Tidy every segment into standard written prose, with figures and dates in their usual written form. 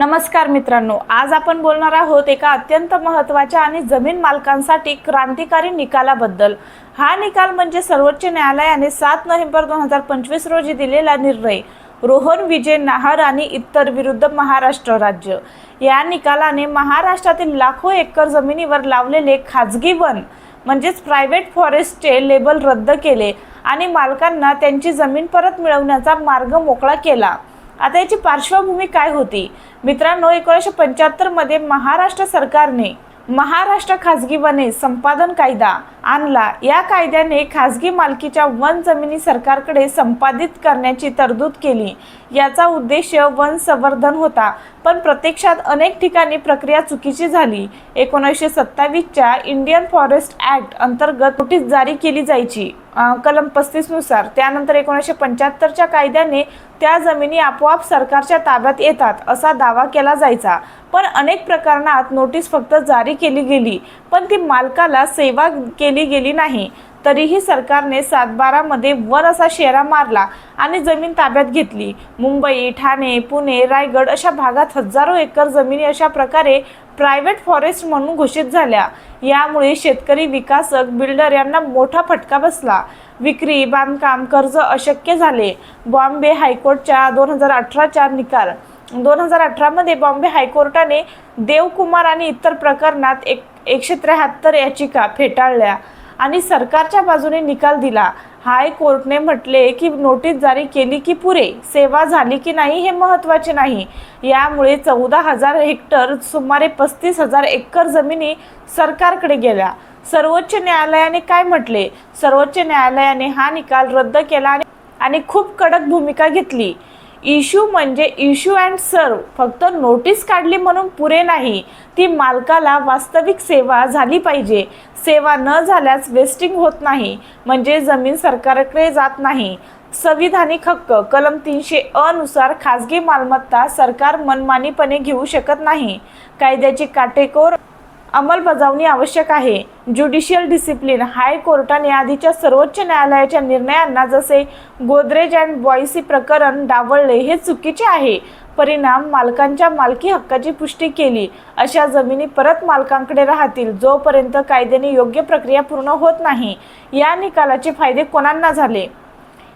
नमस्कार मित्रांनो, आज आपण बोलणार आहोत एका अत्यंत महत्त्वाच्या आणि जमीन मालकांसाठी क्रांतिकारी निकालाबद्दल। हा निकाल म्हणजे सर्वोच्च न्यायालयाने 7 नोव्हेंबर 2025 रोजी दिलेला निर्णय रोहन विजय नाहर आणि इतर विरुद्ध महाराष्ट्र राज्य। या निकालाने महाराष्ट्रातील लाखो एकर जमिनीवर लावलेले खाजगी वन म्हणजेच प्रायव्हेट फॉरेस्टचे लेबल रद्द केले आणि मालकांना त्यांची जमीन परत मिळवण्याचा मार्ग मोकळा केला। आता याची पार्श्वभूमी काय होती मित्रांनो, 1975 मध्ये महाराष्ट्र सरकारने महाराष्ट्र खाजगी वने संपादन कायदा आणला। या कायद्याने खाजगी मालकीच्या वन जमिनी सरकारकडे संपादित करण्याची तरतूद केली। याचा उद्देश वन संवर्धन होता, पण प्रत्यक्षात अनेक ठिकाणी प्रक्रिया चुकीची झाली। 1927 च्या इंडियन फॉरेस्ट ॲक्ट अंतर्गत नोटीस जारी केली जायची कलम 35 नुसार। त्यानंतर 1975 च्या कायद्याने त्या जमिनी आपोआप सरकारच्या ताब्यात येतात असा दावा केला जायचा, पण अनेक प्रकरणात नोटीस फक्त जारी केली गेली पण ती मालकाला सेवा केली गेली नाही। तरीही सरकारने 7/12 मध्ये वन असा शेरा मारला आणि जमीन ताब्यात घेतली। मुंबई, ठाणे, पुणे, रायगड अशा भागात हजारो एकर जमिनी अशा प्रकारे प्रायव्हेट फॉरेस्ट म्हणून घोषित झाल्या। यामुळे शेतकरी, विकासक, बिल्डर यांना मोठा फटका बसला। विक्री, बांधकाम, कर्ज अशक्य झाले। बॉम्बे हायकोर्टाच्या 2018 च्या निकाल 2018 बॉम्बे हायकोर्टाने देवकुमार आणि इतर प्रकरणात 173 याचिका फेटाळल्या आणि सरकारच्या बाजूने निकाल दिला। हायकोर्टने म्हटले की नोटीस जारी केली की पुरे, सेवा झाली की नाही हे महत्त्वाचे नाही। यामुळे 14,000 हेक्टर सुमारे 35,000 एकर जमिनी सरकारकडे गेल्या। सर्वोच्च न्यायालयाने काय म्हटले? सर्वोच्च न्यायालयाने हा निकाल रद्द केला आणि खूप कडक भूमिका घेतली। इश्यू म्हणजे इश्यू अँड सर्व, फक्त नोटीस काढली म्हणून पुरे नाही, ती मालकाला वास्तविक सेवा झाली पाहिजे। सेवा न झाल्यास वेस्टिंग होत नाही, म्हणजे जमीन सरकारकडे जात नाही। संविधानिक हक्क कलम 300 नुसार खाजगी मालमत्ता सरकार मनमानीपणे घेऊ शकत नाही। कायद्याची काटेकोर अंमलबजावणी आवश्यक आहे। ज्युडिशियल डिसिप्लिन हायकोर्टाने आधीच्या सर्वोच्च न्यायालयाच्या निर्णयांना, जसे गोदरेज अँड बॉयसी प्रकरण, डावलले। हे चुकीचे आहे। परिणाम, मालकांच्या मालकी हक्काची पुष्टी केली अशा जमिनी परत मालकांकडे राहतील जोपर्यंत कायद्याने योग्य प्रक्रिया पूर्ण होत नाही। या निकालाचे फायदे कोणांना झाले?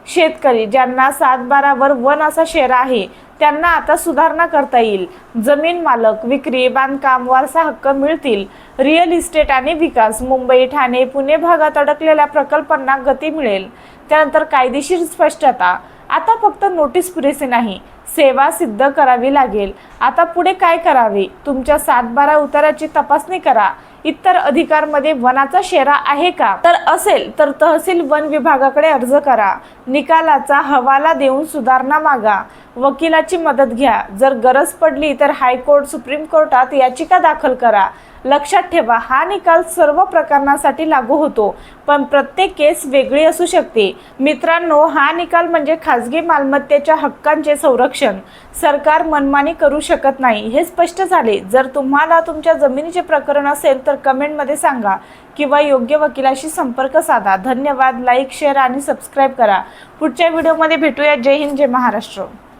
शेतकरी, ज्यांना 7/12 वर वन असा शेरा आहे त्यांना आता सुधारणा करता येईल। जमीन मालक, विक्री, बांधकाम, वारसा हक्क मिळतील। रिअल इस्टेट आणि विकास, मुंबई, ठाणे, पुणे भागात अडकलेल्या प्रकल्पांना गती मिळेल। त्यानंतर कायदेशीर स्पष्टता, आता फक्त नोटीस पुरेसे नाही, सेवा सिद्ध करावी लागेल। आता पुढे काय करावे? तुमच्या 7/12 उताराची तपासणी करा। इतर अधिकारमध्ये वनाचा शेरा आहे का? तर असेल तर तहसील वन विभागाकडे अर्ज करा। निकालाचा हवाला देऊन सुधारणा मागा। वकिलाची मदत घ्या। जर गरज पडली तर हायकोर्ट, सुप्रीम कोर्टात याचिका दाखल करा। लक्षात ठेवा, हा निकाल सर्व प्रकरणांसाठी लागू होतो, पण प्रत्येक केस वेगळी असू शकते। मित्रांनो, हा निकाल म्हणजे खाजगी मालमत्तेच्या हक्कांचे संरक्षण। सरकार मनमानी करू शकत नाही हे स्पष्ट झाले। जर तुम्हाला तुमच्या जमिनीचे प्रकरण असेल तर कमेंटमध्ये सांगा किंवा योग्य वकिलाशी संपर्क साधा। धन्यवाद। लाईक, शेअर आणि सबस्क्राईब करा। पुढच्या व्हिडिओमध्ये भेटूया। जय हिंद, जय महाराष्ट्र।